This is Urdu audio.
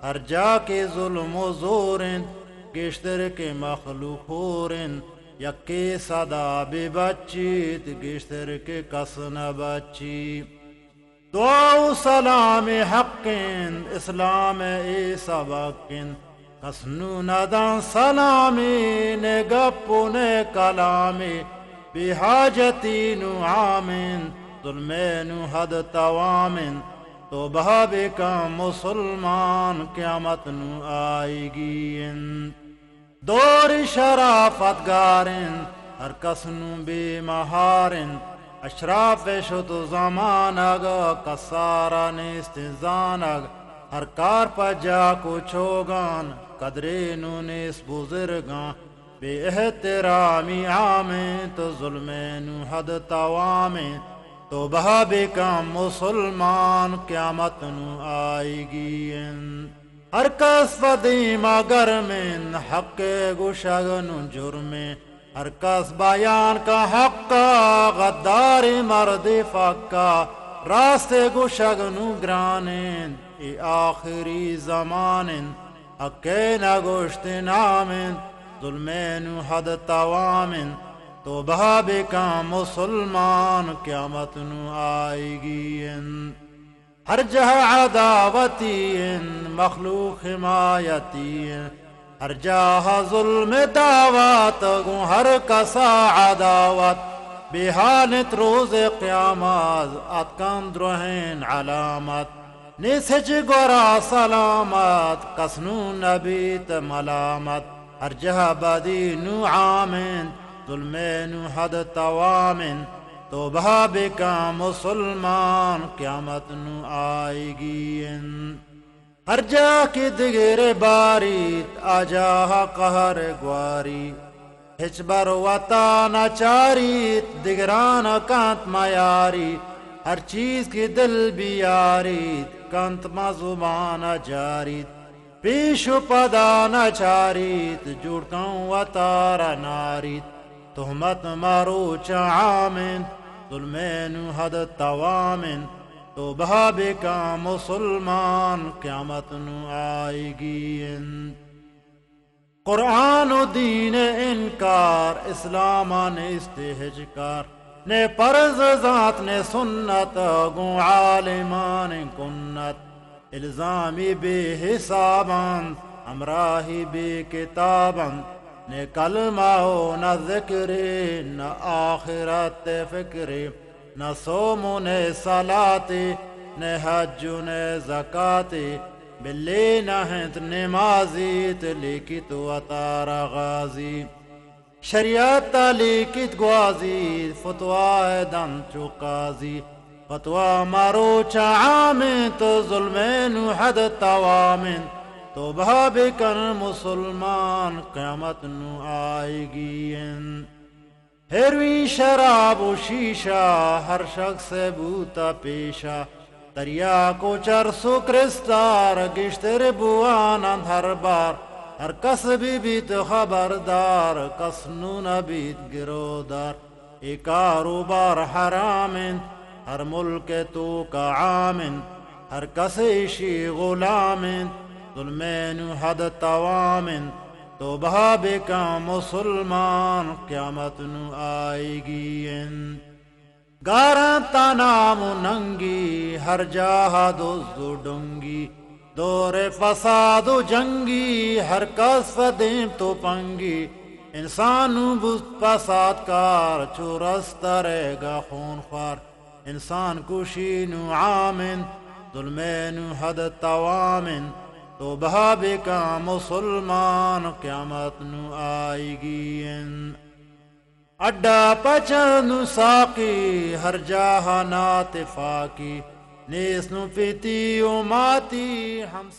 ہر جا کے ظلم و زور گشتر کے مخلوق یکی صدا بے بچیت گشتر کے کس نہ بچی دعا و سلام حق اسلام ای سبق کسنو ندان سلامی نے گپو نے کلامی بی حاجتی نو عامن ظلمین حد توامن تو بہابی کا مسلمان قیامت نو آئی گی دور شرافت گارن ہر کس نو بے مہارن اشراف شد زمانگ کسارا نیست زانگ ہر کار پا جا کو چھوگان قدرے نو نیس بزرگان بے احترامی عامیں تو ظلمین حد توامیں تو بہابی کا مسلمان قیامت نو آئی گی ہر کس فدیم اگر من حق گوشگن جرمیں ہر کس بیان کا حق غدار مرد فکا راست گوشگن گرانن ای آخری زمانن حق نگوشت نامن ظلمین حد توامن تو بہابی کا مسلمان قیامت نو آئے گی ہر جہاں عداوتی مخلوق حمایتی ہر جہاں ظلم دعوت گو ہر کسا عداوت بحالت روز قیامت اتکن درہین علامت نیسج گورا سلامت کسنو نبیت ملامت ہر جہاں بدی نو عامن ظلمین حد توامن تو بہابی کا مسلمان قیامت نو آئے گی ہر جا کی دگر باریت آجا قہر گواری ہچ بر وطا نچاریت دگران کانت میاری ہر چیز کی دل بیاریت کانت مزمان جاریت پیشو پدا نچاریت جوڑ کن وطار ناریت تہمت مروچ عامن ظلمین حد توامن تو بہابی کا مسلمان قیامت نو آئے گی قرآن و دین انکار اسلام نے استحجکار نے پرز ذات نے سنت گو عالمان کنت الزامی بے حساباں ہمراہی بے کتاباں نے کلمہ ہو نہ ذکر نہ آخرت فکر نہ صوم نے صلاة نہ حج نہ زکاة بلی نہ ہنت نمازیت لیکت وطار غازی شریعت لیکت گوازی فتوہ دن چو قاضی فتوہ مروچ عامن تو ظلمین حد توامن تو بہابی کن مسلمان قیامت نو آئے گی ہیروی شراب و شیشہ ہر شخص بوتا پیشہ دریا کو چرسو کرستار گشتر بوانا ہر بار ہر کس بھی بیت خبردار کس نو نبیت گرودار ایک کاروبار حرامن ہر ملک تو کا عامن ہر کس عشی غلامن ظلمین حد توامن تو بہابی کا مسلمان قیامت نو آئے گی گارن تنام ننگی ہر جاہا دزدو ڈنگی دور فساد و جنگی ہر کس فدیم تو پنگی انسانو بست فساد کار چورست رہے گا خون خوار انسان کشی نو عامن ظلمین حد توامن تو بہابی کا مسلمان قیامت نو آئے گی اڈا پچن ساقی ہر جاہا ناتفاقی نیس نو پیتی و ماتی ہم